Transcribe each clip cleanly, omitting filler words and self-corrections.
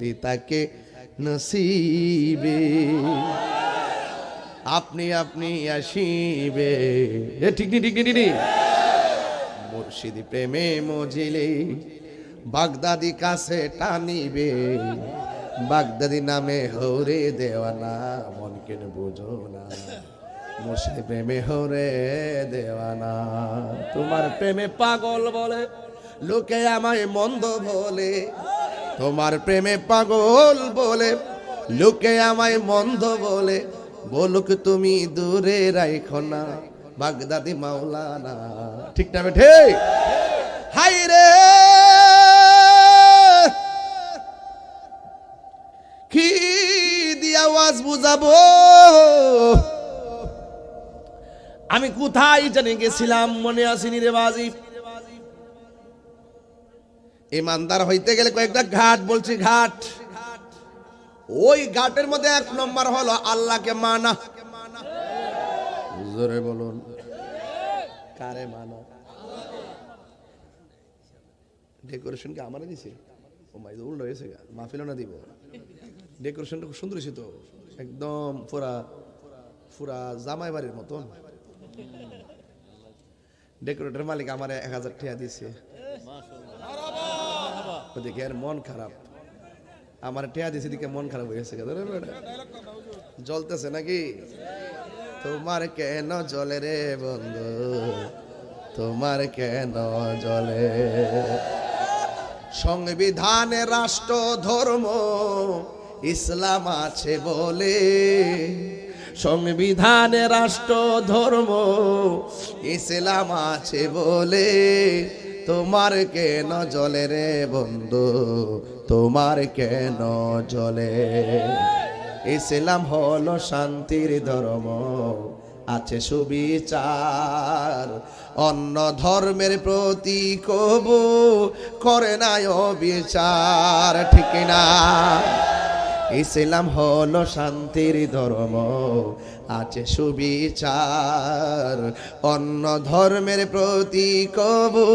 যদি তাকে নসিবে আপনি আপনি আসিবে। ঠিক নি ঠিক নি ঠিক নি। মুর্শিদ প্রেমে মজিলে বাগদাদি কাছে টানিবে, বাগদাদি নামে হরে দেওয়ানা মন কেন বুঝো না, মুর্শিদ প্রেমে হরে দেওয়ানা। তোমার প্রেমে পাগল বলে লোকে আমায় মন্দ বলে, তোমার প্রেমে পাগল বলে লোকে আমায় মন্দ বলে, বলুক তুমি দূরে রাখো না বাগদাদি মাওলানা। ঠিক না বেঠে? হাই রে কি দিয়ে আওয়াজ বুঝাবো, আমি কোথায় জানি গেছিলাম মনে আসেনি রে বাজি। ইমানদার হইতে গেলে কয়েকটা ঘাট বলছি, ঘাট। ওই ঘাটের মধ্যে এক নম্বর হলো আল্লাহকে মানা। জোরে বলুন, কারে মানা? ডেকোরেশন কি আমারে দিছে? ও মাই উল্টো হয়েছে, মাহফিল না দিব। ডেকোরেশনটা খুব সুন্দর হয়েছে তো, একদম পুরা পুরা জামাই বাড়ির মতন। ডেকোরেটর মালিক আমারে 1000 টাকা দিছে। ওদিকে আর মন খারাপ, আমার টেয়া দিছে দিকে মন খারাপ হয়েছে। জ্বলতেছে নাকি? তোমার কেন জ্বলে রে বন্ধু, তোমার কেন জ্বলে? সংবিধানে রাষ্ট্র ধর্ম ইসলাম আছে বলে, সংবিধানে রাষ্ট্র ধর্ম ইসলাম আছে বলে, তোমার কেন জ্বলে রে বন্ধু, তোমার কেন জ্বলে? ইসলাম হলো শান্তির ধর্ম, আছে সুবিচার, অন্য ধর্মের প্রতি কবু করে না বিচার। ঠিক না? ইসলাম হলো শান্তির ধর্ম, আছে সুবিচার, অন্য ধর্মের প্রতি কবু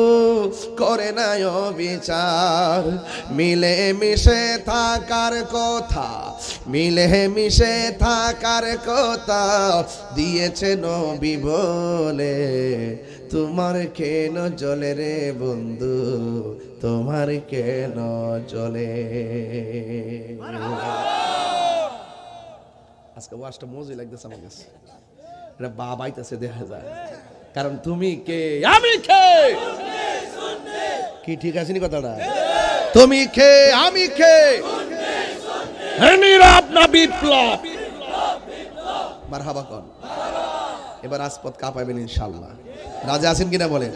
করে না বিচার। মিলে মিশে থাকার কথা, মিলে মিশে থাকার কথা দিয়েছে নবী বলে, তোমার কেন জ্বলে রে বন্ধু, তোমার কেন জ্বলে? আজকে ওয়াজটা মজা লাগতেছে আমার কাছে, এটা বাবাইতেছে দেখা যায়। কারণ তুমি কে আমি কে, কি ঠিক আছে নি কথাটা? তুমি কে আমি কে, নীরব না বিপ্লব? মারহাবা কোন? এবার আসপদ কাঁপাবেন ইনশাআল্লাহ। রাজা আছেন কিনা বলেন?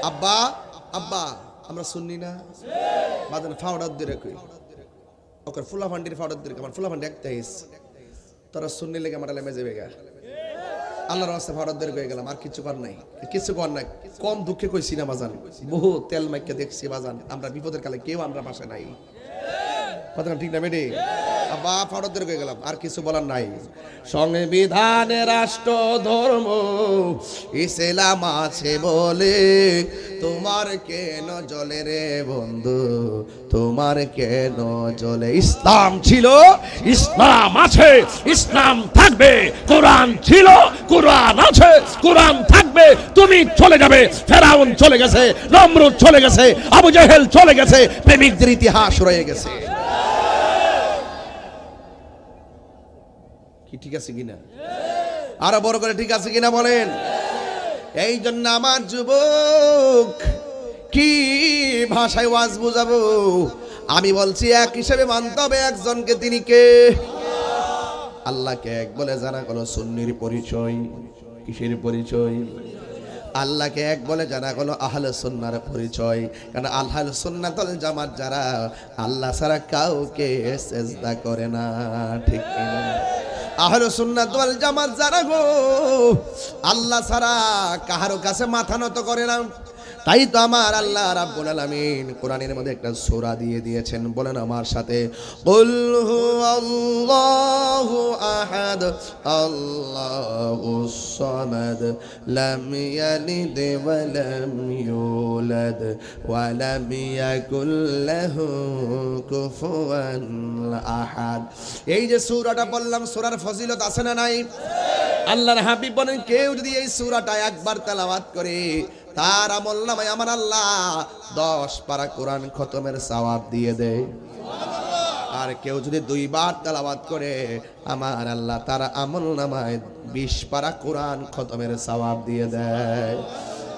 আব্বা আব্বা আমরা শুননি না বাদান ফাউডার দিয়ে কই ওকর ফুলা ফান্ডির ফাউডার দিয়ে আমার ফুলা ফান্ডি একটা ইস তোরা শুননি লেগে আমার লেমে যাবে গা। আল্লাহর রাস্তায় ফাউডার দিয়ে কই গেলাম, আর কিছু কর নাই, কিছু কর নাই। কম দুঃখে কইছি না বাজান, বহু তেল মাইকে দেখছি বাজান, আমরা বিপদের কালে কেউ আমরা পাশে নাই। কথা ঠিক না বেডি? আব্বা ফাউডার দিয়ে কই গেলাম, আর কিছু বলার নাই। সংবিধানে রাষ্ট্র ধর্ম ইসলাম আছে বলে, তোমার কেন জ্বলে রে বন্ধু, তোমার কেন জ্বলে? ইসলাম ছিল, ইসলাম আছে, ইসলাম থাকবে। কোরআন ছিল, কোরআন আছে, কোরআন থাকবে। তুমি চলে যাবে, ফেরাউন চলে গেছে, নমরুদ চলে গেছে, আবু জেহেল চলে গেছে, প্রেমিকদের ইতিহাস রয়ে গেছে। কি ঠিক আছে কিনা? আরো বড় করে ঠিক আছে কিনা বলেন? এই জন্য আমার যুবক কি ভাষায় ওয়াজ বুঝাবো? আমি বলছি এক হিসেবে মানতে হবে একজনকে। তিনি কে? আল্লাহকে এক বলে জানা গেল সুন্নির পরিচয়। কিসের পরিচয়? আল্লাহকে এক বলে জানা গেল আহলে সুন্নাহর পরিচয়। কারণ আহলে সুন্নাতুল জামাত যারা আল্লাহ ছাড়া কাউকে সিজদা করে না। ঠিক কিনা? আহলে সুন্নাত ওয়াল জামাত যারা গো আল্লাহ ছাড়া কাহারো কাছে মাথা নত করে না। তাই তো আমার আল্লাহ রাব্বুল আলামিন কোরআনের মধ্যে একটা সূরা দিয়ে দিয়েছেন, বলেন আমার সাথে, কুল হুয়াল্লাহু আহাদ আল্লাহুস সামাদ লাম ইয়ালিদ ওয়া লাম ইউলাদ ওয়া লাম ইয়াকুল লাহু কুফুয়ান আহাদ। এই যে সূরাটা বললাম, সূরার ফজিলত আছে না নাই? আল্লাহর হাবিব বলেন, কেউ যদি এই সূরাটা একবার তেলাওয়াত করে তার আমল নামায় আমার আল্লাহ 10 পারা কোরআন খতমের সওয়াব দিয়ে দেয়। আর কেউ যদি 2 বার তেলাওয়াত করে আমার আল্লাহ তার আমল নামায় 20 পারা কোরআন খতমের সওয়াব দিয়ে দেয়।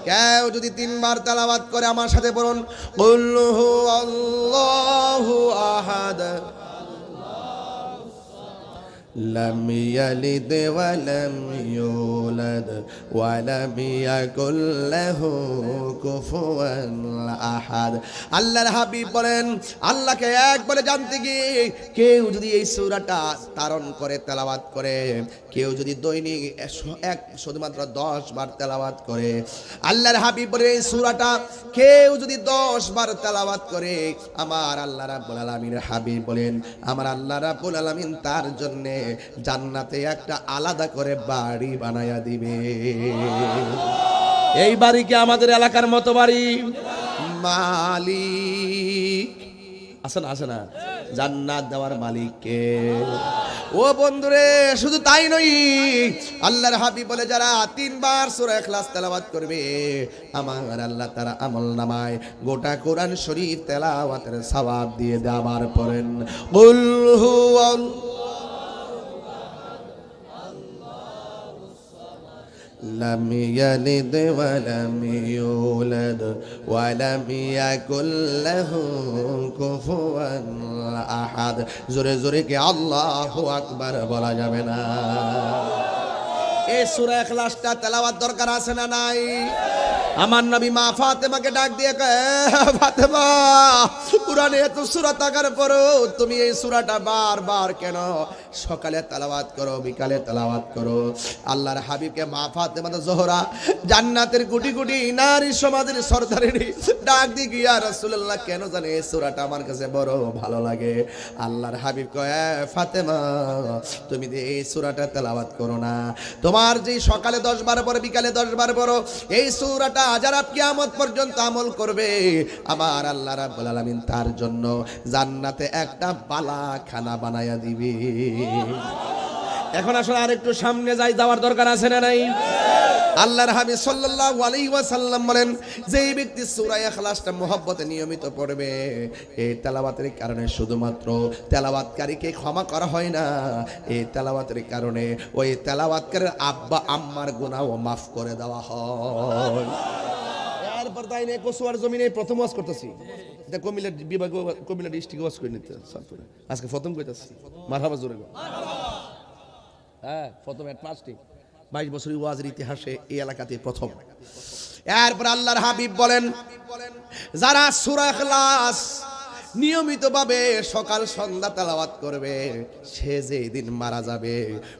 কেউ যদি 3 বার তেলাওয়াত করে, আমার সাথে বলুন, কুল হুয়াল্লাহু আহাদ লাম ইয়ালিদ ওয়া লাম ইউলাদ ওয়া লাম ইয়াকুল লাহু কুফুয়ান আহাদ। আল্লাহর হাবিব বলেন, আল্লাহকে এক বলে জানতে গিয়ে কেউ যদি এই সূরাটা ধারণ করে তেলাওয়াত করে, কেউ যদি দৈনিক শুধুমাত্র 10 বার তেলাওয়াত করে, আল্লাহর হাবিব বলে এই সূরাটা কেউ যদি 10 বার তেলাওয়াত করে, আমার আল্লাহ রাব্বুল আলামিনের হাবিব বলেন, আমার আল্লাহ রাব্বুল আলামিন তার জন্য জান্নাতে একটা আলাদা করে বাড়ি বানায়া দিবে। এই বাড়ি কি আমাদের এলাকার মতো বাড়ি? মালিক আছে না? জান্নাত দেওয়ার মালিক কে? ও বন্ধুরে, শুধু তাই নয়, আল্লাহর হাবিব বলে যারা 3 বার সূরা ইখলাস তেলাওয়াত করবে, আমার আল্লাহ তারা আমল নামায় গোটা কোরআন শরীফ তেলাওয়াতের সওয়াব দিয়ে দেয়। আবার পড়েন, কুল হুয়াল্লাহু লাম ইয়ালিদ ওয়া লাম ইউলাদ ওয়া লাম ইয়াকুল লাহু কুফুয়ান আহাদ। জোরে জোরে কি আল্লাহু আকবার বলা যাবে না? এই সূরা ইখলাসটা তেলাওয়াত দরকার আছে না নাই? আমার নবী মা ফাতেমাকে ডাক দিয়ে কয়, ফাতেমা, কুরআনে এত সূরা থাকার পরও তুমি এই সূরাটা বারবার কেন সকালে তেলাওয়াত করো, বিকালে তেলাওয়াত করো? আল্লাহর হাবিবকে মা ফাতেমা জোহরা, জান্নাতের কোটি কোটি নারী সমাজের সরদারিনী, ডাক দিয়ে গিয়া রাসূলুল্লাহ, কেন জানে এই সূরাটা আমার কাছে বড় ভালো লাগে। আল্লাহর হাবিব কয়, ফাতেমা, তুমি এই সূরাটা তেলাওয়াত করো না? তোমার যে সকালে 10 বার পড়ো, বিকালে 10 বার পড়ো, এই সূরাটা যারা কিয়ামত পর্যন্ত আমল করবে, আমার আল্লাহ রাব্বুল আলামিন তার জন্য জান্নাতে একটা বালাখানা বানায়া দিবে। এখন আসলে আরেকটু সামনে যাওয়ার দরকার আছে না নাই? আল্লাহর হাবিব সাল্লাল্লাহু আলাইহি ওয়াসাল্লাম বলেন, যেই ব্যক্তি সূরা ইখলাসটা মুহাব্বতে নিয়মিত পড়বে, এই তেলাওয়াতের কারণে শুধুমাত্র তেলাওয়াতকারীকে ক্ষমা করা হয় না, এই তেলাওয়াতের কারণে ওই তেলাওয়াতকারীর আব্বা আম্মার গুনাহও মাফ করে দেওয়া হয়। এরপর তাই নিয়ে কসুয়ার জমিনে প্রথম ওয়াজ করতেছি, এটা কুমিল্লা বিভাগ, কুমিল্লা ডিস্ট্রিক্ট ওয়াজ করে নিতে আজকে প্রথম কইতাছি। মারহাবা, জোরে গো। হ্যাঁ, প্রথম এট প্লাস্টিক 22 বছরের ওয়াজের ইতিহাসে এই এলাকাতে প্রথম। এরপর আল্লাহর হাবিব বলেন, যারা সূরা ইখলাস নিয়মিতভাবে সকাল সন্ধ্যা তেলাওয়াত করবে, সে যেই দিন মারা যাবে,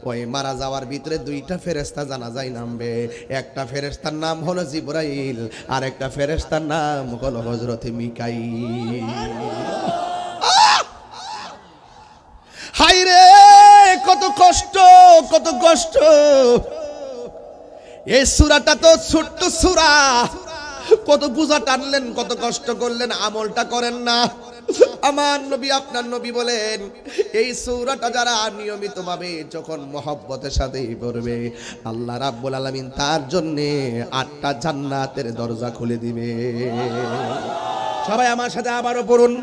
ওই মারা যাওয়ার ভিতরে 2টা ফেরেশতা জানাজায় নামবে। একটা ফেরেশতার নাম হলো জিবরাইল, আর একটা ফেরেশতার নাম হলো হযরত মিকাইল। হায় রে, কত কষ্ট, কত কষ্ট! এই সূরাটা তো ছোট্ট সূরা, কত বোঝা টানলেন, কত কষ্ট করলেন, আমলটা করেন না। আমার নবী, আপনার নবী বলেন, এই সূরাটা যারা নিয়মিতভাবে যখন মহব্বতের সাথে পড়বে, আল্লাহ রাব্বুল আলামিন তার জন্য 8টা জান্নাতের দরজা খুলে দিবে। সবাই আমার সাথে আবারও পড়ুন,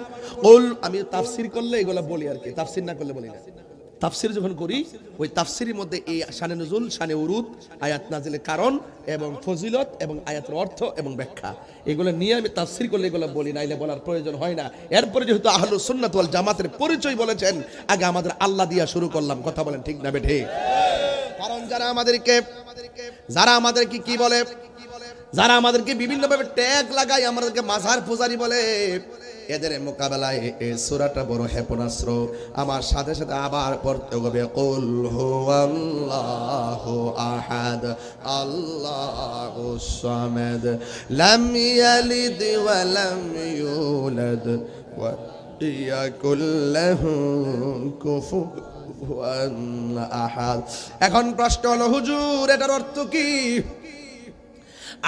কুল। আমি তাফসীর করলে এগুলো বলি আর কি, তাফসীর না করলে বলি না। তাফসীর যখন করি, ওই তাফসীরের মধ্যে এই শানে নুজুল, শানে উরুদ, আয়াত নাজিলের কারণ এবং ফজিলত এবং আয়াতের অর্থ এবং ব্যাখ্যা, এগুলো নিয়ে আমি তাফসীর করলে এগুলো বলি, নাইলে বলার প্রয়োজন হয় না। এরপরে যেহেতু আহলুস সুন্নাত ওয়াল জামাতের পরিচয় বলেছেন, আগে আমাদের আল্লাহ দিয়া শুরু করলাম। কথা বলেন ঠিক না বেঠে? কারণ যারা আমাদেরকে কি বলে, যারা আমাদেরকে বিভিন্নভাবে ট্যাগ লাগায়, আমাদেরকে মাজার পূজারি বলে, এদের মোকাবেলায় এই সূরাটা বড় ক্ষেপণাস্ত্র। আমার সাথে সাথে আবার পড়তে হবে, কুল হুয়াল্লাহু আহাদ আল্লাহুস সামাদ লাম ইয়ালিদ ওয়া লাম ইউলাদ ওয়া ইয়াকুল লাহু কুফুওয়ান আহাদ। এখন প্রশ্ন হলো, হুজুর এটার অর্থ কি?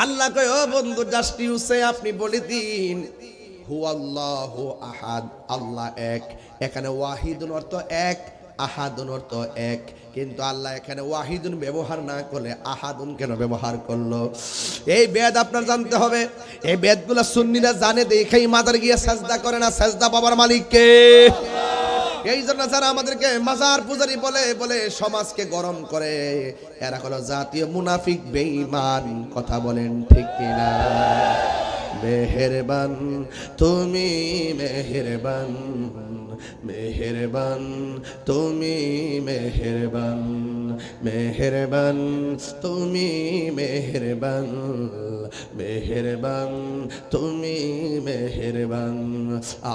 আল্লাহ কয়, ও বন্ধু জাস্টি হুসে আপনি বলে দিন হুয়াল্লাহু আহাদ, আল্লাহ এক। এখানে ওয়াহিদুন অর্থ এক, আহাদুন অর্থ এক, কিন্তু আল্লাহ এখানে ওয়াহিদুন ব্যবহার না করলে আহাদুন কেন ব্যবহার করলো? এই বেদ আপনার জানতে হবে। এই বেদগুলো সুন্নিরা জানে, দেখেই মাজার গিয়ে সাজদা করে না। সাজদা বাবার মালিককে। এই জন্য যারা আমাদেরকে মাজার পূজারি বলে বলে সমাজকে গরম করে, এরা হলো জাতীয় মুনাফিক, বেঈমান। কথা বলেন ঠিক কিনা? মেহেরবান তুমি মেহেরবান, মেহেরবান তুমি মেহেরবান, মেহেরবান তুমি মেহেরবান, মেহেরবান তুমি মেহেরবান।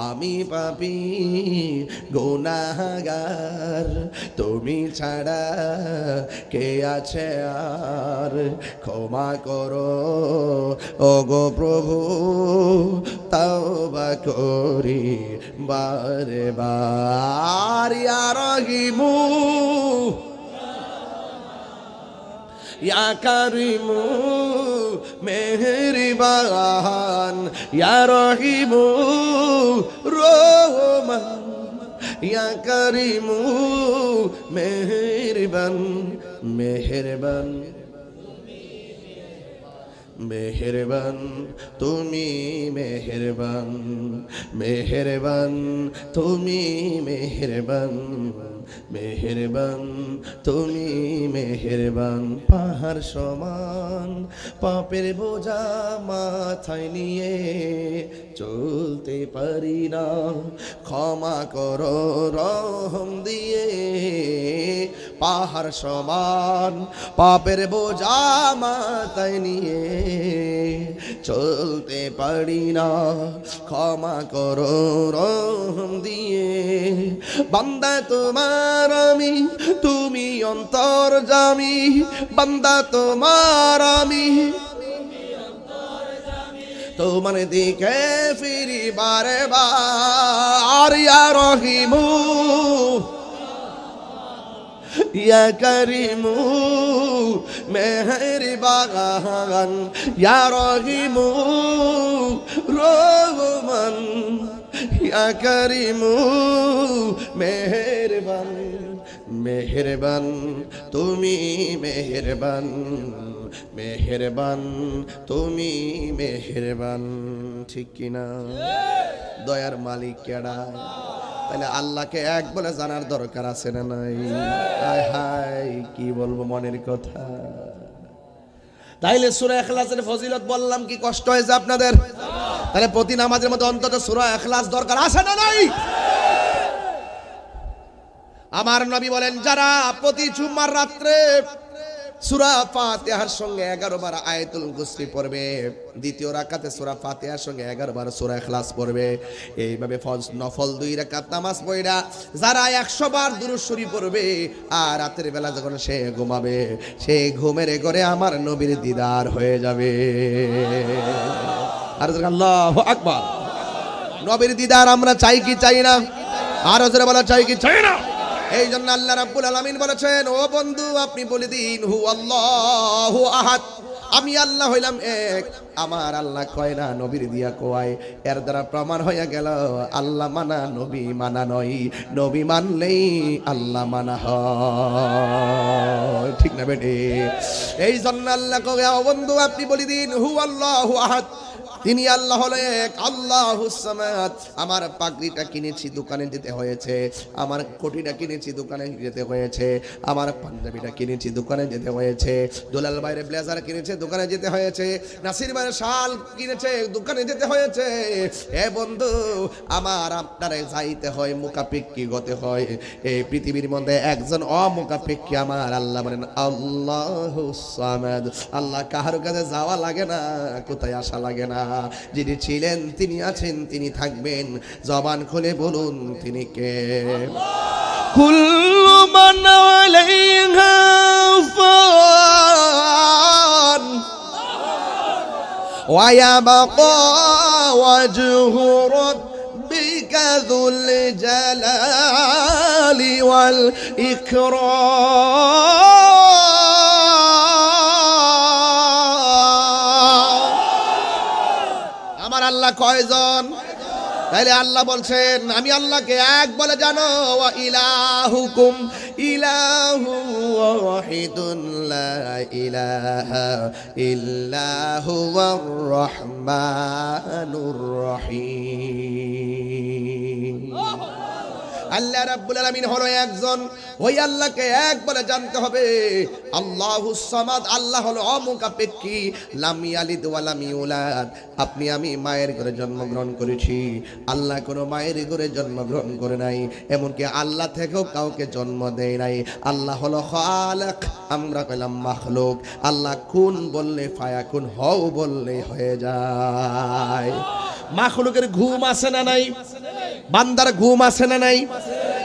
আমি পাপী গুনাহগার, তুমি ছাড়া কে আছে আর? ক্ষমা করো ওগো প্রভু, তাওবা করি বারে বার। ইয়া রহিমু ইয়া কারিমু মেহেরবান, ইয়া রহিমু রহমান, ইয়া কারিমু মেহেরবান, মেহেরবান মেহেরবান তুমি মেহেরবান, মেহেরবান তুমি মেহেরবান, মেহেরবান তুমি মেহেরবান। পাহাড় সমান পাপের বোঝা মাথায় নিয়ে চলতে পারি না, ক্ষমা করো রহম দিয়ে। পাহাড় সমান পাপের বোঝা মাথায় নিয়ে চলতে পারি না, ক্ষমা করো রহম দিয়ে। বান্দা তোমার আমি, তুমি অন্তর্যামী, বান্দা তোমার আমি, তোমার দিকে ফিরি বারে বার। ইয়া রহিমু ইয়া কারিমু মেহেরবান, ইয়া রহিমু রহমান, ইয়া কারিমু মেহেরবান, মেহেরবান তুমি মেহেরবান, মেহেরবান তুমি মেহেরবান। ঠিক কিনা? দয়ার মালিক কেডা? তাহলে আল্লাহকে এক বলে জানার দরকার আছে না নাই? হায় হায় কি বলবো মনের কথা। তাইলে সূরা ইখলাসের ফজিলত বললাম, কি কষ্ট হয়েছে আপনাদের? তাহলে প্রতি নামাজের মধ্যে অন্তত সূরা ইখলাস দরকার আছে না নাই? আমার নবী বলেন, যারা প্রতি জুমার রাত্রে সূরা ফাতিহার সঙ্গে 11 বার আয়াতুল কুরসি পড়বে, দ্বিতীয় রাকাতে সূরা ফাতিহার সঙ্গে 11 বার সূরা ইখলাস পড়বে, এইভাবে নফল 2 রাকাত নামাজ পড়া যারা 100 বার দুরূদ শরীফ পড়বে, আর রাতের বেলা যখন সে ঘুমাবে, সেই ঘুমের ঘরে আমার নবীর দিদার হয়ে যাবে। আর আল্লাহু আকবার। নবীর দিদার আমরা চাই কি চাই না? আর জোরে বলা, চাই কি চাই না? এই জন্য আল্লাহ রাব্বুল আলামিন বলেছেন, ও বন্ধু আপনি বলে দিন হু আল্লাহু আহাদ, আমি আল্লাহ হইলাম এক। আমার আল্লাহ কয় না, নবীর দিয়া কয়। এর দ্বারা প্রমাণ হয়ে গেল আল্লাহ মানা নবী মানা নয়, নবী মানলেই আল্লাহ মানা হয়। ঠিক না বেটে? এই জন্য আল্লাহ কয়, ও বন্ধু আপনি বলে দিন হু আল্লাহু আহাদ, তিনি আল্লাহ হলো এক, আল্লাহুস সামাদ। আমার পাগড়িটা কিনেছি দোকানে যেতে হয়েছে, আমার কোটিটা কিনেছি দোকানে যেতে হয়েছে, আমার পাঞ্জাবিটা কিনেছি দোকানে যেতে হয়েছে, দুলাল ভাইয়ের ব্লেজার কিনেছে দোকানে যেতে হয়েছে, নাসির ভাইয়ের শাল কিনেছে দোকানে যেতে হয়েছে। এ বন্ধু, আমার আপনারে যাইতে হয়, মুখাপেক্ষী হতে হয়। এই পৃথিবীর মধ্যে একজন অমুখাপেক্ষী আমার আল্লাহ, বলেন আল্লাহুস সামাদ। আল্লাহ কাহার কাছে যাওয়া লাগে না, কোথায় আসা লাগে না। যিনি ছিলেন, তিনি আছেন, তিনি থাকবেন। জবান খুলে বলুন তিনি কে? কুল্লু মান আলাইহা ফান ওয়া ইয়াবকা ওয়াজহু রাব্বিকা যুল জালালি ওয়াল ইকরাম। আমার আল্লাহ কয়জন? তাইলে আল্লাহ বলছেন, আমি আল্লাহকে এক বলে জানো। ওয়া ইলাহুকুম ইলাহু ওয়াহিদুন লা ইলাহা ইল্লা হুয়ার রহমানুর রহিম। আল্লাহ রাব্বুল আলামিন হলো একজন, ওই আল্লাহকে এক বলে জানতে হবে। আল্লাহুস সামাদ, আল্লাহ হলো অমুখাপেক্ষী। লাম ইয়ালিদ ওয়া লাম ইউলাদ। আপনি আমি মায়ের ঘরে জন্মগ্রহণ করেছি, আল্লাহ কোনো মায়ের ঘরে জন্মগ্রহণ করে নাই, এমনকি আল্লাহ থেকেও কাউকে জন্ম দেয় নাই। আল্লাহ হলো খালিক, আমরা কইলাম মাখলুক। আল্লাহ কুন বললে ফায়াকুন, হও বললে হয়ে যায়। মাখলুকের ঘুম আছে না নাই? বান্দার ঘুম আছে না নাই?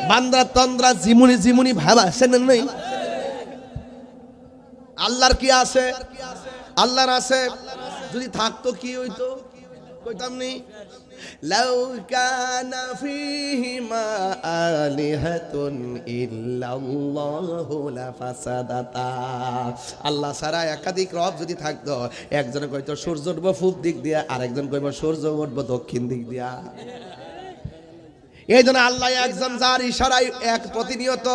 বান্দার তন্দ্রা জিমুনি জিমুনি ভাব আছে না নাই? আল্লাহর কি আছে? আল্লাহর আছে। যদি থাকতো কি হইতো? কইতাম নি? লাউ কানা ফীহিমা আলিহাতুন ইল্লাল্লাহু লাফাসাদাতা। আল্লাহ ছাড়া একাধিক রব যদি থাকতো, একজন কইতো সূর্য উঠবো পূব দিক দিয়া, আরেকজন কইবো সূর্য উঠবো দক্ষিণ দিক দিয়া। এই জন্য আল্লাহ একজন, যার ইশারায় এক প্রতিনিয়ত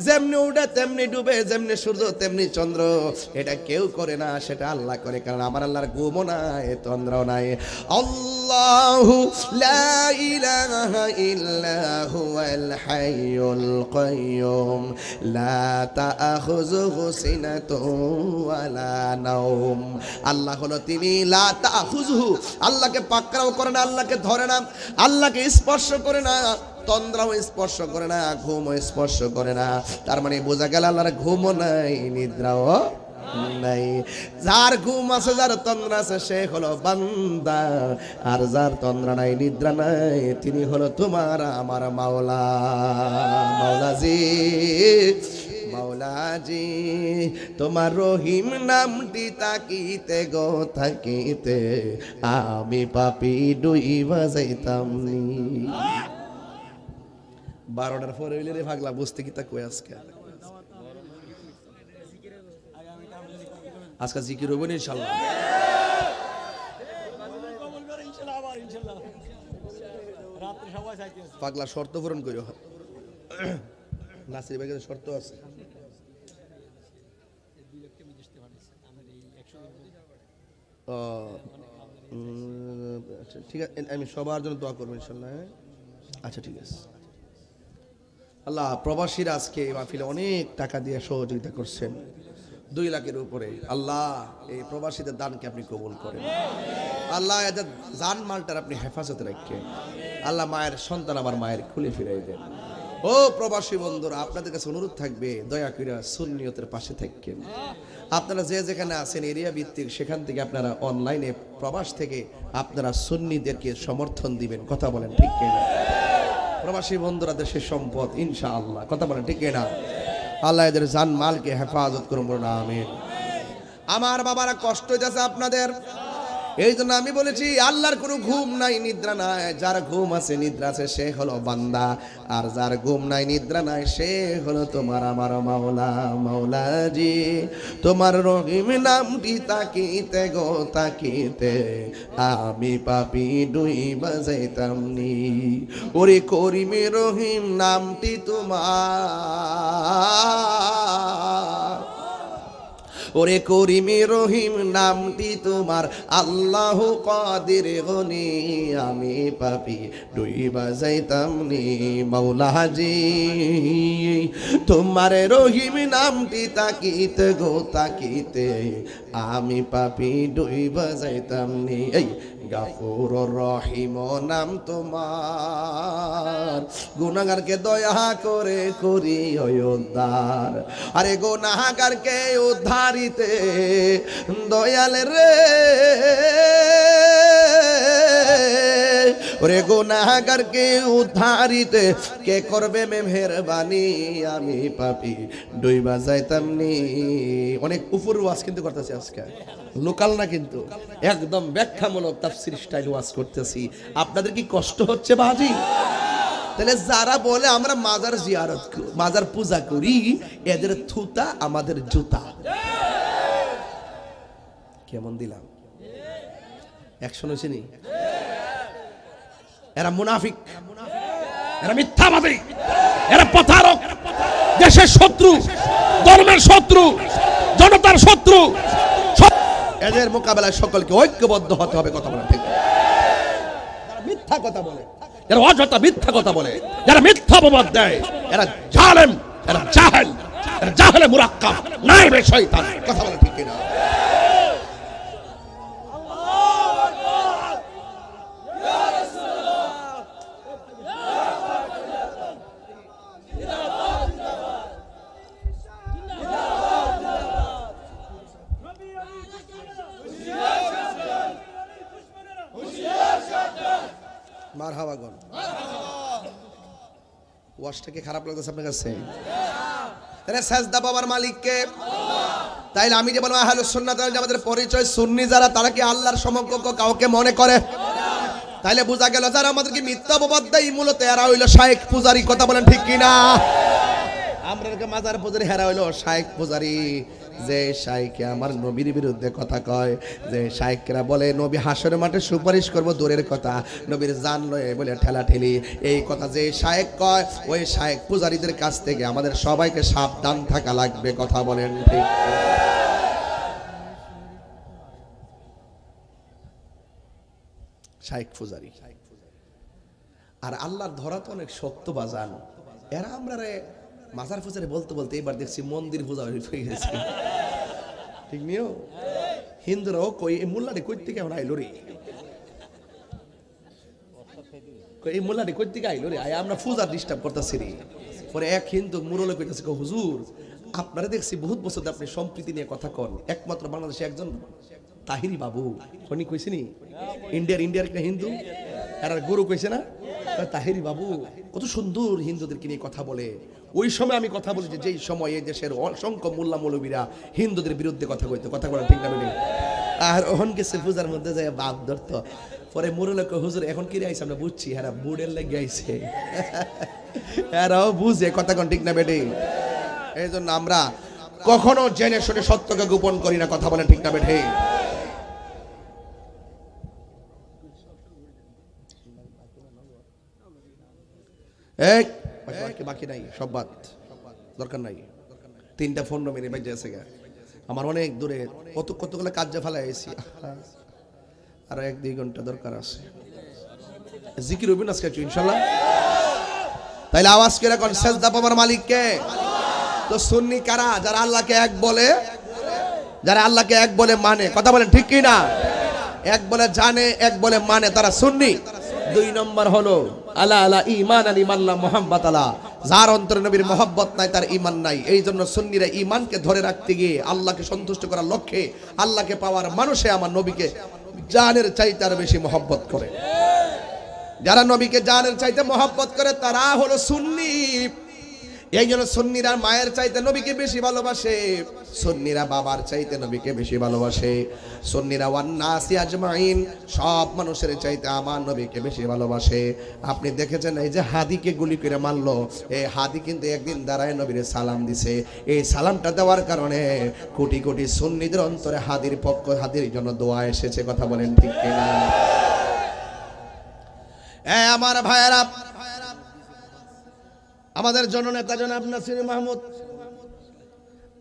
যেমনি উঠে তেমনি ডুবে, যেমনি সূর্য তেমনি চন্দ্র। এটা কেউ করে না, সেটা আল্লাহ করে। কারণ আমার আল্লাহর ঘুমও নাই, তন্দ্রাও নাই। আল্লাহু লা ইলাহা ইল্লা হুয়াল হাইয়ুল কাইয়্যুম লা তাখুযুহু সিনাতুন ওয়ালা নাওম। আল্লাহ হলো তিনি লা তাখুযুহু, আল্লাহকে পাকড়াও করে না, আল্লাহকে ধরে না, আল্লাহকে স্পর্শ করে না, তন্দ্রাও স্পর্শ করে না, ঘুমও স্পর্শ করে না। তার মানে বোঝা গেল আল্লাহর ঘুমও নাই, নিদ্রাও নাই। যার ঘুম আছে, যার তন্দ্রা আছে, সে হলো বান্দা। আর যার তন্দ্রা নাই, নিদ্রা নাই, তিনি হলো তোমার আমার মাওলা। মাওলাজি, মাওলাজি, তোমার রহিম নামটি তাকিতে গো তাকিতে, আমি পাপি ডুইবা যাইতাম নি। 12টার পরে হইলে রে ভাগলা, বুঝতে কি তা কই আজকে? আজকে জিকির হইব না ইনশাআল্লাহ। পাগলা শর্ত পূরণ করিও। নাসির ভাইয়ের শর্ত আছে। ঠিক আছে, আমি সবার জন্য দোয়া করবো ইনশাআল্লাহ। আচ্ছা ঠিক আছে। আল্লাহ, প্রবাসীরা আজকে এই মাহফিলে অনেক টাকা দিয়ে সহযোগিতা করছেন, 2 লাখের উপরে। আল্লাহ, এই প্রবাসীদের দানকে আপনি কবুল করেন। আল্লাহ, এদের জান মালটার আপনি হেফাজতে রাখেন। আল্লাহ, মায়ের সন্তান আবার মায়ের খুলে ফিরাই দেন। ও প্রবাসী বন্ধুরা, আপনাদের কাছে অনুরোধ থাকবে, দয়া করে সুন্নিয়তের পাশে থাকেন। আপনারা যে যেখানে আছেন এরিয়া ভিত্তিক, সেখান থেকে আপনারা অনলাইনে প্রবাস থেকে আপনারা সুন্নিদেরকে সমর্থন দিবেন। কথা বলেন ঠিক কিনা? প্রবাসী বন্ধুরা দেশের সম্পদ, ইনশাআল্লাহ। কথা বলেন ঠিক কিনা? আল্লাহ এদের জান মালকে হেফাজত করুন, বলুন আমিন। আমার বাবারা কষ্ট হইতেছে আপনাদের, এই জন্য আমি বলেছি আল্লাহর কোনো ঘুম নাই, নিদ্রা নাই। যার ঘুম আছে, নিদ্রা আছে, সে হলো বান্দা। আর যার ঘুম নাই, নিদ্রা নাই, সে হলো তোমার আমার মাওলা। মাওলাজি, তোমার রহিম নামটি তাকিতে গো তাকিতে, আমি পাপি ডুইবা যাইতাম নি। ওরে করিম রহিম নামটি তোমার, ওরে করিমে রহিম নামটি তোমার, আল্লাহু কাদির গনি আমি পাপি ডুইবা যাইতাম নি মাওলাজি। তোমার রহিম নামটি তাকিতে গো তাকিতে আমি পাপি ডুইবা যাইতাম নি। এই গাফুর রহিম নাম তোমার, গুনাহগারকে দয়া করে করি উদ্ধার। আরে গুনাহগারকে উদ্ধারিতে দয়াল রে, ওরে গুনাহগারকে উদ্ধারিতে কে করবে মেহেরবানি আমি পাপি ডুইবা যাইতাম নি। অনেক উপর ওয়াজ কিন্তু করতেছি আজকে, লোকাল না কিন্তু, একদম ব্যাখ্যামূলক তাফসীর স্টাইল ওয়াজ করতেছি। আপনাদের কি কষ্ট হচ্ছে বাজি? তাহলে যারা বলে আমরা মাজার জিয়ারত মাজার পূজা করি, এদের থুতা আমাদের জুতা। কেমন দিলাম? অ্যাকশন হয়েছে নি? এরা মুনাফিক, এরা মিথ্যাবাদী, এরা প্রতারক, দেশের শত্রু, ধর্মের শত্রু, জনতার শত্রু। এদের মোকাবেলায় সকলকে ঐক্যবদ্ধ হতে হবে। কথা বলা ঠিক? যারা মিথ্যা কথা বলে, এরা অযথা মিথ্যা কথা বলে, যারা মিথ্যা অপবাদ দেয়, এরা জালেম, এরা জাহেল, এরা জাহেলে মুরাক্কাব, নাইবে শয়তান। কথা বলা ঠিক কিনা? মারহাবাগন। ওয়াজটা কি খারাপ লাগতেছে আপনার কাছে? তাহলে সাজদা পাওয়ার মালিক কে? তাইলে আমি যে বলবো আহলুস সুন্নাত ওয়াল জামাতের পরিচয় সুন্নি যারা, তারা কি আল্লাহর সমকক্ষ কাউকে মনে করে? তাইলে বোঝা গেল যারা আমাদেরকে মিথ্যা অপবাদ দেয় মূলত এরা হইল শায়েখ পূজারি। কথা বলেন ঠিক কিনা? আমরা মাজার পূজারি, হেরা হইল শায়েখ পূজারি। যে শাইখে আমার নবীর বিরুদ্ধে কথা কয়, যে শাইখরা বলে নবী হাসরের মাঠে সুপারিশ করব দূরের কথা, নবীর জান লয়ে বলে ঠেলাঠেলি, এই কথা যে শাইখ কয়, ওই শাইখ পূজারীদের কাছ থেকে আমাদের সবাইকে সাবধান থাকা লাগবে। কথা বলেন ঠিক? শাইখ পূজারী আর আল্লাহর ধরা তো অনেক শক্ত বাজান। এরা আমরা মাজার পূজারি বলতে বলতে এবার দেখছি মন্দির পূজা হয়ে গেছে। ঠিক নিও? হিন্দুরাও কই এই মোল্লাটি কই থেকে আইলো রে, এই মোল্লাটি কই থেকে আইলো রে, আমরা পূজা ডিস্টার্ব করতেছি রে। পরে এক হিন্দু মুরলে কইতেছে, হুজুর আপনারা দেখছি বহুত বছর আপনি সম্প্রীতি নিয়ে কথা কন, একমাত্র বাংলাদেশে একজন তাহিরি বাবু উনি কইছে নি ইন্ডিয়ার একটা হিন্দু, এরা গুরু কইছে না তাহিরি বাবু কত সুন্দর হিন্দুদেরকে নিয়ে কথা বলে। ওই সময় আমি কথা বলেছি যেই সময় এই দেশের অসংখ্য মোল্লা মৌলবীরা হিন্দুদের বিরুদ্ধে কথা কইতো। কথা বলা ঠিক না? আর ওহন গেছে পূজার মধ্যে যায় বাপ ধরতো। পরে মুরুলকে হুজুর এখন কি আইছে আমরা বুঝছি, হ্যাঁ বুড়ের লেগে আইছে। এরাও বুঝে কথা কোন ঠিক না বেটে? এই জন্য আমরা কখনো জেনে শুনে সত্যকে গোপন করি না। কথা বলেন ঠিক না বেটে? বাকি নাই, সব বাদ, দরকার নাই। 3টা ফোন মেরে বাইজে আছে গা, আমার অনেক দূরে কতগুলো কাজে ফেলা এসেছি, আর 1-2 ঘন্টা দরকার আছে। জিকির হইবেন আজকে ইনশাআল্লাহ। তাইলে আওয়াজ করে কোন সেজদা পাওয়ার মালিক কে? তো সুন্নি কারা? যারা আল্লাহকে এক বলে, যারা আল্লাহকে এক বলে মানে। কথা বলেন ঠিক কি না? এক বলে জানে, এক বলে মানে, তারা সুন্নি। 2 নম্বর হলো আলা আলা ঈমান আলী মাল্লা মুহাম্মদ আলা, যার অন্তরে নবীর মহব্বত নাই তার ঈমান নাই। এই জন্য সুন্নিরা ঈমানকে ধরে রাখতে গিয়ে আল্লাহকে সন্তুষ্ট করার লক্ষ্যে, আল্লাহকে পাওয়ার মানুষে আমার নবীকে জানের চাইতে আর বেশি মহব্বত করে। যারা নবীকে জানের চাইতে মহব্বত করে তারা হলো সুন্নি। এই জন্য সুন্নিরা মায়ের চাইতে নবীকে বেশি ভালোবাসে, সুন্নিরা বাবার চাইতে নবীকে বেশি ভালোবাসে, সুন্নিরা ওয়ান্নাসি আজমাইন সব মানুষের চাইতে আমার নবীকে বেশি ভালোবাসে। আপনি দেখেছেন এই যে হাদিকে গুলি করে মারলো, এই হাদি কিন্তু একদিন দাঁড়ায় নবীর সালাম দিছে। এই সালামটা দেওয়ার কারণে কোটি কোটি সুন্নিদের অন্তরে হাদির পক্ষ, হাদির জন্য দোয়া এসেছে। কথা বলেন ঠিক কিনা? আমার ভাইয়েরা, আমাদের জননেতা জনাব নাসির মাহমুদ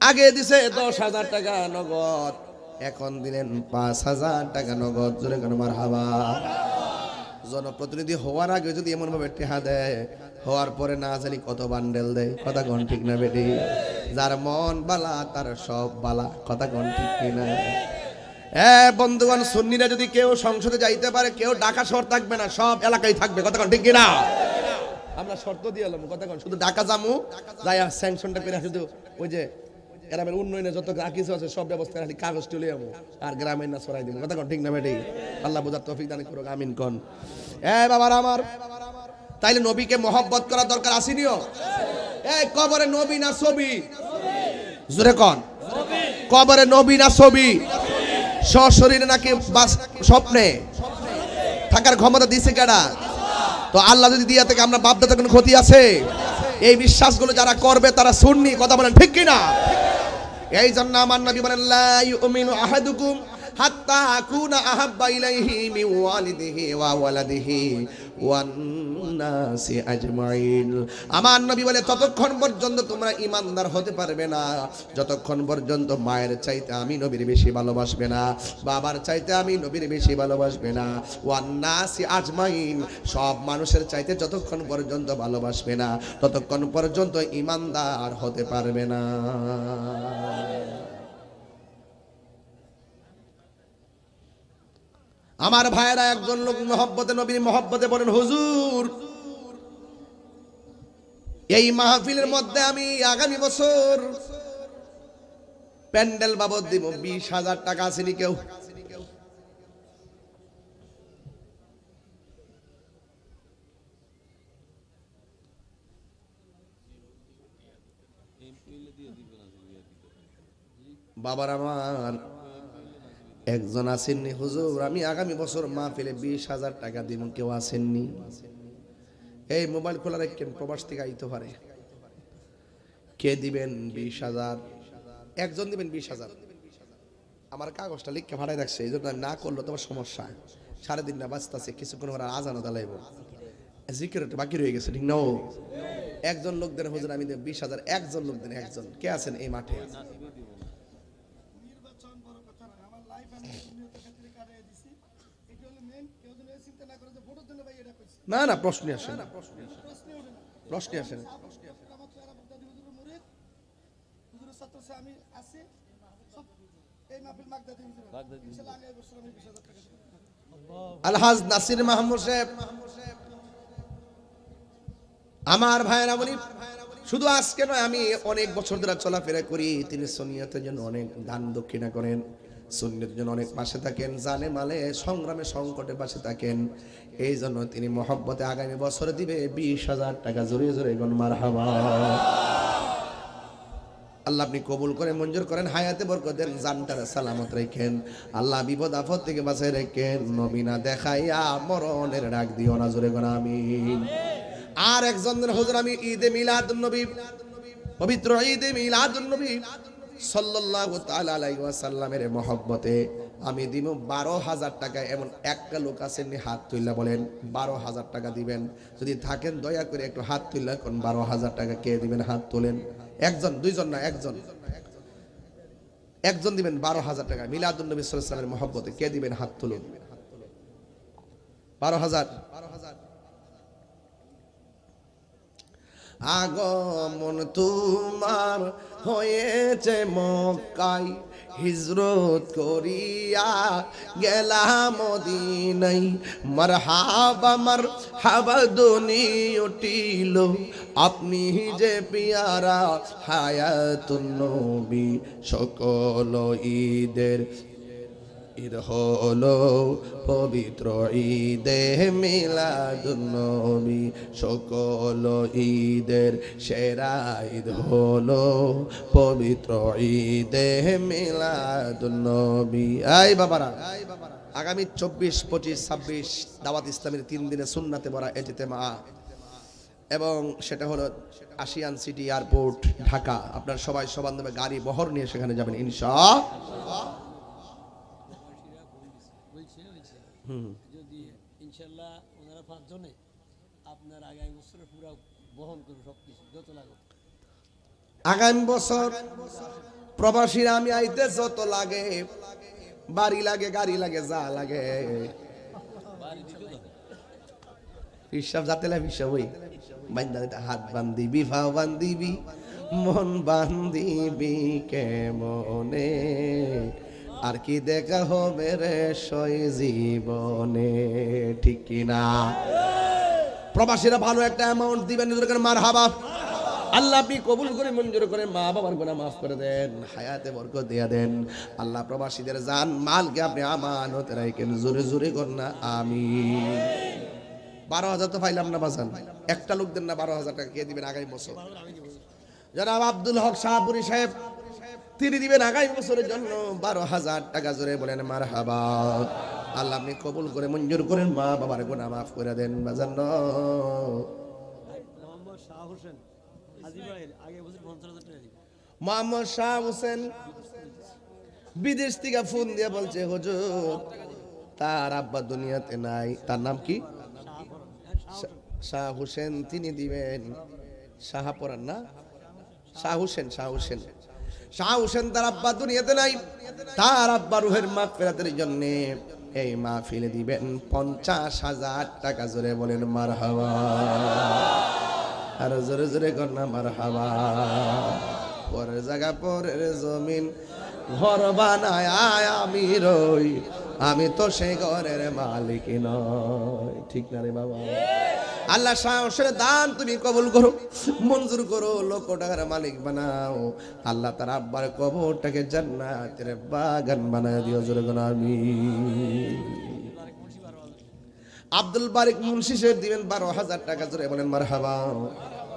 আগে দিছে 10,000 টাকা নগদ, এখন দিলেন 5,000 টাকা নগদ। জোরে কেন মারহাবা। জনপ্রতিনিধি হওয়ার আগে যদি এমন ভাবে টেহা দেয়, হওয়ার পরে না জানি কত বান্ডেল দেয়। কথা কোন ঠিক না বেটি? যার মন বালা তার সব বালা। কথা কোন ঠিক কিনা? বন্ধুগণ, সুন্নিরা যদি কেউ সংসদে যাইতে পারে, কেউ ঢাকা শহর থাকবে না, সব এলাকায় থাকবে। কথা কোন ঠিক কিনা? আমরা শর্ত দিয়ে এলাম, কথা কোন শুধু ঢাকা জামু যাই স্যাংশনটা করে, শুধু ওই যে গ্রামের উন্নয়নে যত কিছু আছে সব ব্যবস্থা খালি কাগজ তুলে যাবো, আর গ্রামের না ছড়াই দিব। কথা কোন ঠিক না বেটি? আল্লাহ বুঝার তৌফিক দান করুক, আমিন কোন। বাবার আমার, তাইলে নবীকে মহব্বত করা দরকার আসেনিও? কবরে নবী না ছবি? জোরে কোন, কবরে নবী না ছবি? সশরীরে নাকি স্বপ্নে থাকার ক্ষমতা দিছে কেডা? তো আল্লাহ যদি দিয়া থেকে আমরা বাপ দাদা কোনো ক্ষতি আছে? এই বিশ্বাসগুলো যারা করবে তারা সুন্নি। কথা বলেন ঠিক কিনা? এই জন্য আমার নবী বলেন, লা ইউমিনু আহাদুকুম হাত্তা আকুনা আহাব্বা ইলাইহি মিন ওয়ালিদিহি ওয়া ওয়ালাদিহি ওয়ান নাসি আজমাইন। আমার নবী বলে, ততক্ষণ পর্যন্ত তোমরা ঈমানদার হতে পারবে না যতক্ষণ পর্যন্ত মায়ের চাইতে আমি নবীর বেশি ভালোবাসবে না, বাবার চাইতে আমি নবীর বেশি ভালোবাসবে না, ওয়ান নাসি আজমাইন, সব মানুষের চাইতে যতক্ষণ পর্যন্ত ভালোবাসবে না ততক্ষণ পর্যন্ত ঈমানদার হতে পারবে না। আমার ভাইয়েরা, একজন লোক মহব্বতে নবীর মহব্বতে বলেন, হুজুর এই মাহফিলের মধ্যে আমি আগামী বছর প্যান্ডেল বাবদ দিব 20,000 টাকা। আসেনি কেউ? বাবার আমার, একজন আসেননি? হুজুর আমি আগামী বছর মাহফিলে 20,000 টাকা দিব। কেউ আসেননি? এই মোবাইল খোলা রাখেন, প্রবাস থেকে আইতে পারে। কে দিবেন 20,000? একজন দিবেন 20,000। আমার কাগজটা লিখে ভাড়ায় রাখছে, এই জন্য আমি না করলে তোমার সমস্যা। 3.5 না বাঁচতেছে, কিছুক্ষণ পর আজানও দালাইব, জিকির বাকি রয়ে গেছে, ঠিক না? একজন লোক দেন হুজুর আমি দেব 20,000। একজন লোক দেন, একজন। কে আছেন এই মাঠে? না না, প্রশ্নই আসে না, প্রশ্নই আসে না। আলহাজ নাসির মাহমুদ সাহেব, আমার ভাইয়েরা বলি, শুধু আজকে নয়, আমি অনেক বছর ধরে চলাফেরা করি। তিনি সুন্নিয়তের জন্য অনেক দান দক্ষিণা করেন, সুন্নিয়তের জন্য অনেক পাশে থাকেন, জানে মালে সংগ্রামে সংকটে পাশে থাকেন। এই জন্য তিনি মহব্বতে আগামী বছর দিবে 20,000 টাকা। জোরে জোরে গণ মারহাবা। আল্লাহ আপনি কবুল করে মঞ্জুর করেন, হায়াতে বরকত দেন, জানটারে সালামত রাখেন। আল্লাহ বিপদ আপদ থেকে বাঁচাই রাখেন। নবী না দেখাইয়া মরণের ডাক দিও না। জোরে গণ আমিন। আর একজন হুজুর আমি ঈদে মিলাদুন নবী, পবিত্র ঈদে মিলাদুন নবী সাল্লাল্লাহু তাআলা আলাইহি ওয়াসাল্লামের মহব্বতে আমি দিব 12,000 টাকা। এমন একটা লোক আছেন হাত তুইলা বলেন 12,000 টাকা দিবেন? যদি থাকেন দয়া করে একটু হাত তুইলা কোন 12,000 টাকা কে দিবেন? হাত তোলেন। একজন, দুইজন না, একজন। একজন দিবেন 12,000 টাকা মিলাদুন নবী সাল্লাল্লাহু আলাইহি ওয়াসাল্লামের মহব্বতে। কে দিবেন? হাত তুলুন। 12,000। আগমন তোমার হয়েছে মক্কায়, হিজরত করিয়া গেলাম মদিনায়। মারহাবা মারহাবা ধ্বনি উঠিল, আপনি যে পিয়ারা হায়াতুন নবী। সকল ঈদের ঈদ হলো পবিত্র ঈদে মিলাদুন নবী। সকল ঈদের সেরা ঈদ হলো পবিত্র ঈদে মিলাদুন নবী। এই বাবারা, আগামী 24, 25, 26 দাওয়াত ইসলামের 3 দিনে সুন্নাতে ভরা ইজতেমা, এবং সেটা হলো আশিয়ান সিটি এয়ারপোর্ট, ঢাকা। আপনারা সবাই সবান্ধবে গাড়ি বহর নিয়ে সেখানে যাবেন ইনশাআল্লাহ। যদি ইনশাআল্লাহ ওনারা 5 জনে আপনার আগামী বছর পুরো বহন করবে সবকিছু যত লাগে। আগামী বছর প্রবাসীরা আমি আইতে যত লাগে, বাড়ি লাগে, গাড়ি লাগে, যা লাগে, হিসাব যাতে লাগে হিসাব ওই বান্দা হাত বান্ধিবি, ভাও বান্ধিবি, মন বান্ধিবি কেমনে, আর কি দেখা হবে রে সই জীবনে, ঠিক কিনা? প্রবাসীরা ভালো একটা অ্যামাউন্ট দিবেন, মারহাবা। আল্লাহ আপনি কবুল করে মঞ্জুর করে মা বাবার গুনাহ মাফ করে দেন, হায়াতে বরকত দিয়া দেন। আল্লাহ প্রবাসীদের জান মালকে আপনি আমানত রাখেন, জোরে জোরে কর না আমিন। 12,000 তো পাইলাম না বাজান, একটা লোক দেন না 12,000 টাকা, কে দিবেন আগামী বছর? জনাব আব্দুল হক শাহপুরী সাহেব, তিনি দিবেন আগামী বছরের জন্য 12,000 টাকা, জোরে বলেন মারহাবা। আল্লাহ আপনি কবুল করে মঞ্জুর করেন, মা বাবার গুনাহ মাফ করে দেন বাজান। মোহাম্মদ শাহ হোসেন হাজী ভাইয়ের আগে বছর 50,000 টাকা দিবেন। মোহাম্মদ শাহ হোসেন বিদেশ থেকে ফোন দিয়ে বলছে, হুজুর তার আব্বা দুনিয়াতে নাই, তার নাম কি? শাহ হোসেন, তিনি দিবেন শাহপরান না, শাহ হোসেন, শাহ হোসেন, শাহ হোসেন তার আব্বা দুনিয়াতে নাই, তার আব্বা রুহের মাগফিরাতের জন্য এই মাহফিলে দিবেন 50,000 টাকা, জোরে বলেন মারহাবা, আর জোরে জোরে কর না মারহাবা। পরের জায়গা পরের জমিন ঘর বানায় আমি রই, আমি তো সেই ঘরের মালিক নয়, ঠিক না রে বাবা? আল্লাহ সাহসের দান তুমি কবুল করো, মঞ্জুর করো, লক্ষ টাকার মালিক বানাও। আল্লাহ তার আব্বার কবরটাকে জান্নাতের বাগান বানায় দিও, জোরে বলো আমিন। আব্দুল বারিক মুন্সি সাহেব দিবেন 12,000 টাকা, জোরে বলেন মারহাবা।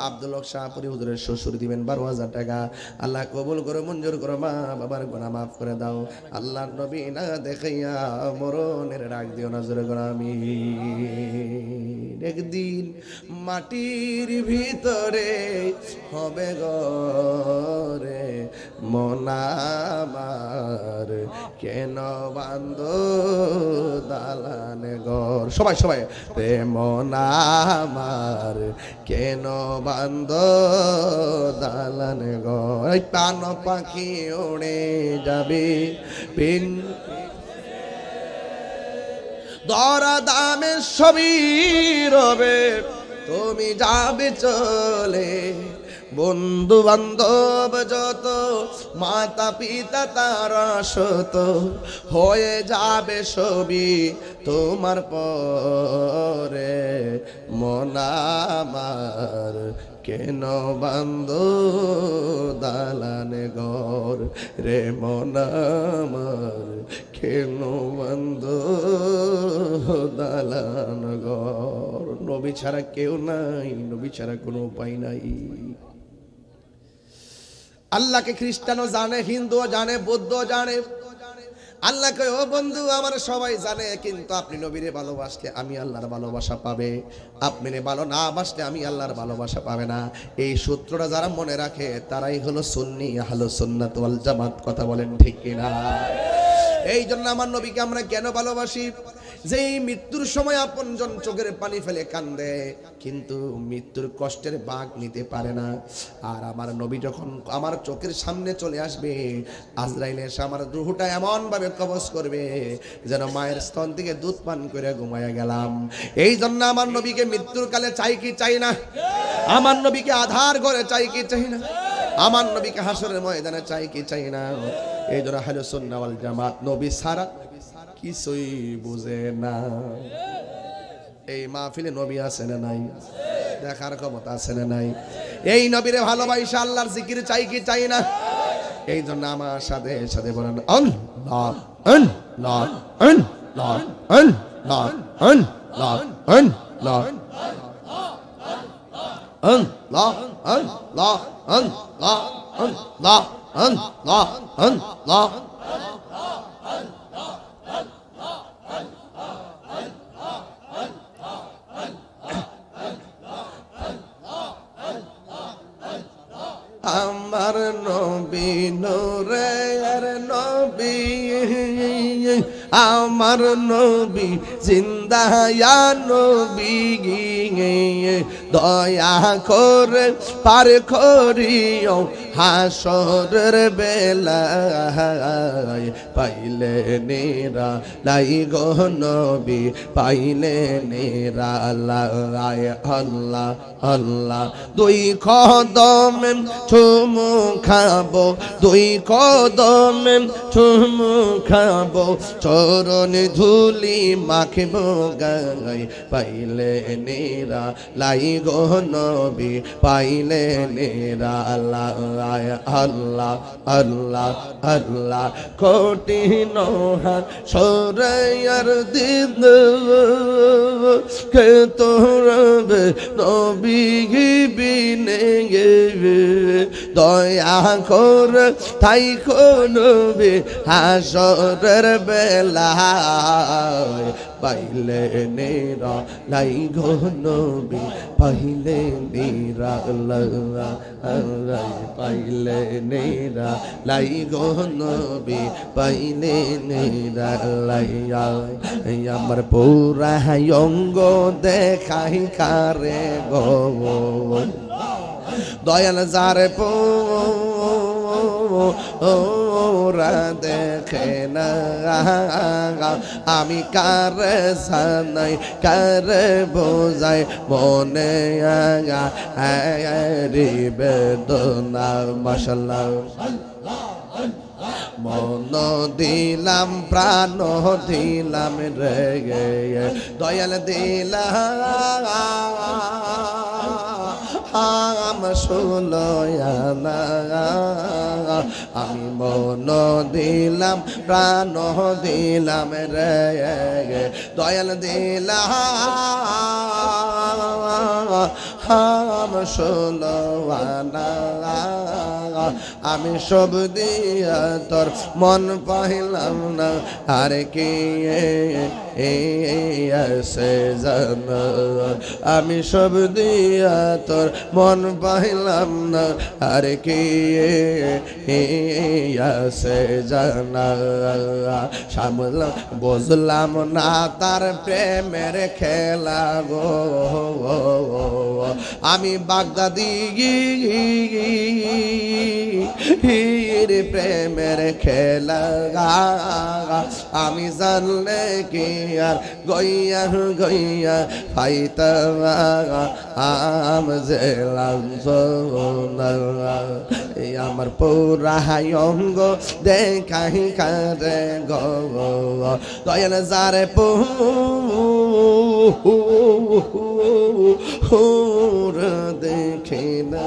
আব্দুল হক শাহপুরী হুজুরের শ্বশুর দিবেন 12,000 টাকা। আল্লাহ কবুল করো, মঞ্জুর করো, মা বাবার গুনাহ মাফ করে দাও। আল্লাহর নবী না দেখাইয়া মরণের ডাক দিও না, জোরে বলো আমিন। একদিন মাটির ভিতরে হবে ঘরে মন আমার, কেন বান্ধ দালান ঘর, সবাই সবাই রে মন আমার, কেন বান্ধ দালান ঘর, প্রাণ পাখি উড়ে যাবে পিন দরা দামে সবই রবে, তুমি যাবে চলে, বন্ধু বান্ধব যত, মাতা পিতা তারা শত, হয়ে যাবে সবই তোমার পরে, মন আমার কেন বান্ধ দালান ঘর, রে মন আমার কেন বান্ধ দালান ঘর। নবী ছাড়া কেউ নাই, নবী ছাড়া কোনো উপায় নাই। আল্লাহকে খ্রিস্টানও জানে, হিন্দুও জানে, বৌদ্ধও জানে। আল্লাহকে ও বন্ধু আমার সবাই জানে, কিন্তু আপনি নবীরে ভালোবাসলে আমি আল্লাহর ভালোবাসা পাবে, আপনি ভালো না বাসলে আমি আল্লাহর ভালোবাসা পাবে না। এই সূত্রটা যারা মনে রাখে তারাই হলো সুন্নি আহলুস সুন্নাত ওয়াল জামাত, কথা বলেন ঠিক কিনা? এই জন্য আমার নবীকে আমরা কেন ভালোবাসি? যে মৃত্যুর সময় আপনজন চোখের পানি ফেলে কান্দে, কিন্তু মৃত্যুর কষ্টের ভাগ নিতে পারে না। আর আমার নবী যখন আমার চোখের সামনে চলে আসবে, আজরাইল এসে আমার রূহটা এমন ভাবে কবজ করবে যেন মায়ের স্তন থেকে দুধ পান করে ঘুমায়া গেলাম। এই জন্য আমার নবীকে মৃত্যুর কালে চাই কি চাই না? আমার নবীকে আধার ঘরে চাই কি চাই না? আমার নবীকে হাসরের ময়দানে চাই কি চাই না? এই জন্য আহলে সুন্নাহ ওয়াল জামাত নবী ছাড়া কিছুই বুঝে না। এই মাহফিলে নবী আছে না নাই? দেখার ক্ষমতা আছে না নাই? এই নবীরে ভালোবাসা আল্লাহর জিকির চাই কি চাই না? এই জন্য আমার সাথে সাথে বলেন আল্লাহ আল্লাহ আল্লাহ আল্লাহ আল্লাহ আল্লাহ আল্লাহ আল্লাহ আল্লাহ আল্লাহ আল্লাহ আল্লাহ। আমার নবী নূরের নবী, আমার নবী জিন্দা দয়ানো বিগিয়ে দয়া করে পার করিও হাসরের বেলায় পাইলে নেরা লাই গো নবী পাইলে নেরা লাই আল্লাহ আল্লাহ দুই কদমে চুমু খাবো দুই কদমে চুমু খাবো চরণ ধুলি মাখবো গায় পাইলে নেরা লাই গো নবী পাইলে নেরা আল্লাহ আল্লাহ আল্লাহ আল্লাহ কোটি নহা সরাইয়ার দিন কে তোরবে নবী বিনে দয়া কর তাই নবী হাসরের বেলায় পাইলে নেরা লাই গো নবী পাইলে নেরা পাইলে নেরা লাই গো নবী পাইলে নেরা লাইয়া আমার পুরা অঙ্গ দেখাই কারে গো দয়াল যারে ওরা দেখে না আমি কার সানাই কার বোঝাই মনে বেদনা মাশাআল্লাহ মন দিলাম প্রাণ দিলাম রে দয়াল দিলাম শুনয়ানা আমি মন দিলাম প্রাণ দিলাম রে দয়াল দিলাম শুনয়ানা আমি সব দিয়া তোর মন পাইলাম না আর কি আছে জান আমি সব দিয়া তোর মন পাইলাম না আর কি আছে জানা সামলাম বুঝলাম না তার প্রেমের খেলা গো আমি বাগদাদি প্রেমের খেলা আমি জানলে কি আর গইয়া গইয়া পাইতাম জেলাম আমার পুরা অঙ্গ দেখাই কারে গো দয়াল যারে দেখে না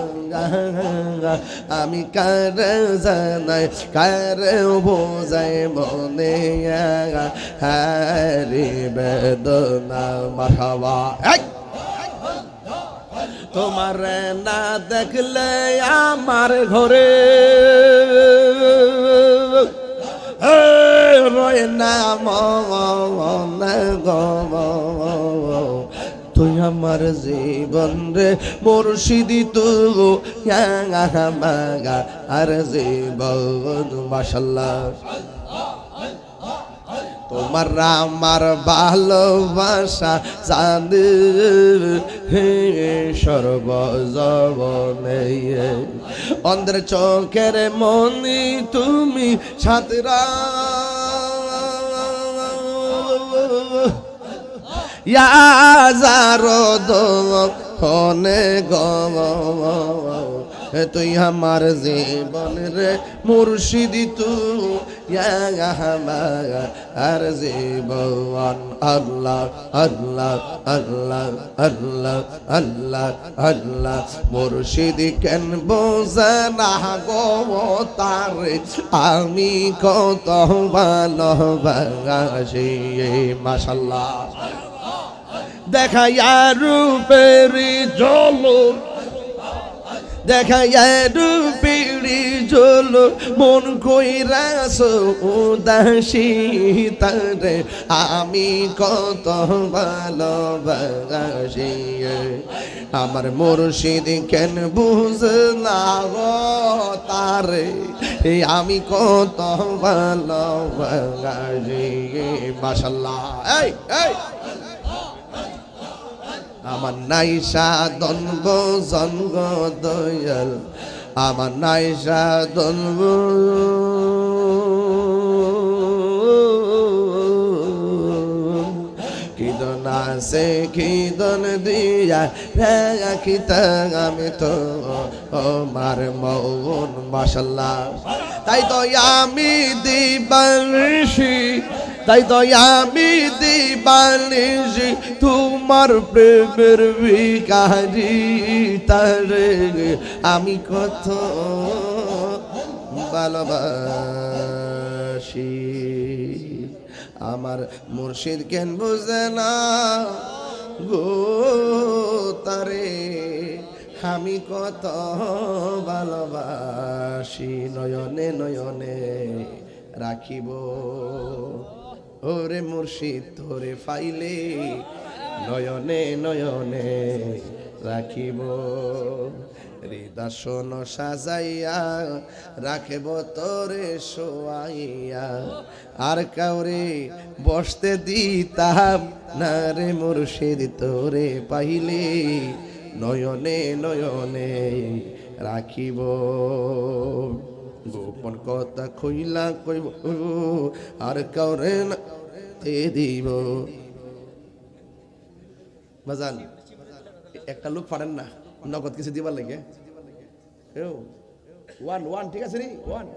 আমি কার জানাই কার বোঝাই মনে হারি বেদনা মারহাবা তোমার না দেখলে আমার ঘরে রয় না মন গো তুই আমার জীবন রে মুর্শিদি তু আর জীবন মাশাআল্লাহ তোমার আমার ভালোবাসা জানে সর্বজবনে অন্ধের চোখের মনি তুমি সাতরা হনে তুই আমার জীবন রে মুর্শিদি তুই আর জীবন আল্লাহ আল্লাহ আল্লাহ আল্লাহ আল্লাহ আল্লাহ মুর্শিদি কেন বোঝে না গো তারে আমি কত ভালোবাসি মাশাআল্লাহ দেখা রূপেরি জলর দেখা রূপেরি জল মন কইরাস উদাসী তারে আমি কত ভালোবাসি আমার মুর্শিদ কেন বুঝলা গো তারে আমি কত ভালোবাসি মাশাআল্লাহ এই এই আমার নাই সাধন গো জন্ম দয়াল, আমার নাই সাধন গো কিদন আছে কিদন দিয়া রাখিতা আমি তো আমার মন মাশাল্লাহ। তাই তো আমি দিবানিশি, তাই তো আমি দিবানিশি তোমার প্রেমের ভিখারি, তারে আমি কত ভালোবাসি। আমার মুর্শিদ কেন বুঝে না গো তারে আমি কত ভালোবাসি। নয়নে নয়নে রাখিব ওরে মুর্শিদ তোরে ফাইলে, নয়নে নয়নে রাখিব। হৃদয় সাজাইয়া রাখিব তোরে শোয়াইয়া, আর কাউরে বসতে দিতাম না রে মুর্শিদ তোরে পাইলে, নয়নে নয়নে রাখিব। গোপন কথা কইলা কইব আর কাউরে না দিব। বাজান একটা লোক পারেন না নগদ কিছু দিবার লাগে। ওয়ান ওয়ান ঠিক আছে রে ওয়ান।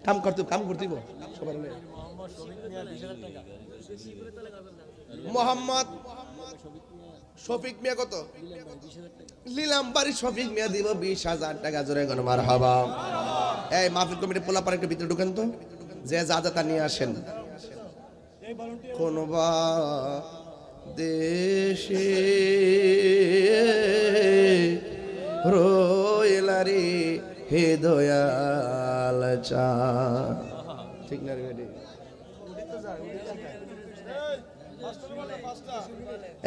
কাম করতে সবার মোহাম্মদ শফিক মিয়া কত লিলাম বাড়ি শফিক মিয়া দিব 20,000 টাকা। জোরে গণ মারহাবা। এই মাহফিল কমিটি পোলা পারে একটু ভিতরে ঢুকেন তো, যে যা যা তা নিয়ে আসেন। কোনবা দেশে রইলারি হে দয়াল চা, ঠিক না রে?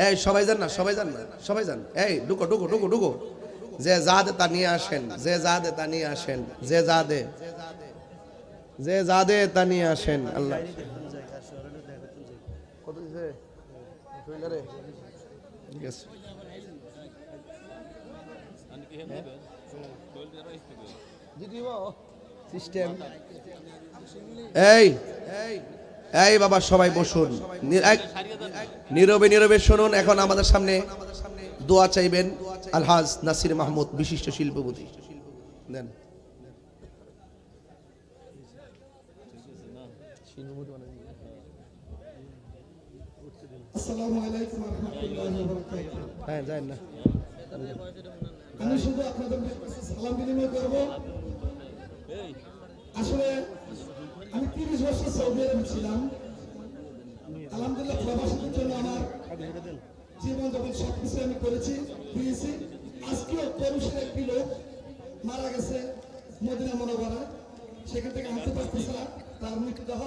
এই সবাই যান না, সবাই যান না, সবাই যান। এই ঢুকো ঢুকো ঢুকো ঢুকো। যে যা দে তা নিয়ে আসেন, যে যা দে তা নিয়ে আসেন, যে যা দে, যে যা দে তা নিয়ে আসেন। আল্লাহ কত দিছে রে? ঠিক আছে। সিস্টেম। এই এই বাবা সবাই বসুন, নীরবে নীরবে শুনুন। এখন আমাদের সামনে দোয়া চাইবেন আলহাজ নাসির মাহমুদ, বিশিষ্ট শিল্পপতি। দেন। আসসালামু আলাইকুম ওয়া রাহমাতুল্লাহি ওয়া বারাকাতুহু। হ্যাঁ যাই না, আমি শুধু আপনাদের সালাম বিনিময় করব। আসলে আমি 30 বছর সৌদি আরবে ছিলাম। আলহামদুলিল্লাহ প্রবাসীদের জন্য আমার জীবন যখন সবকিছু আমি করেছি দিয়েছি। আজকেও পুরুষের একটি লোক মারা গেছে মদিনা মুনাওয়ারা, সেখান থেকে আনতে পারতেছে না, তার মৃতদেহ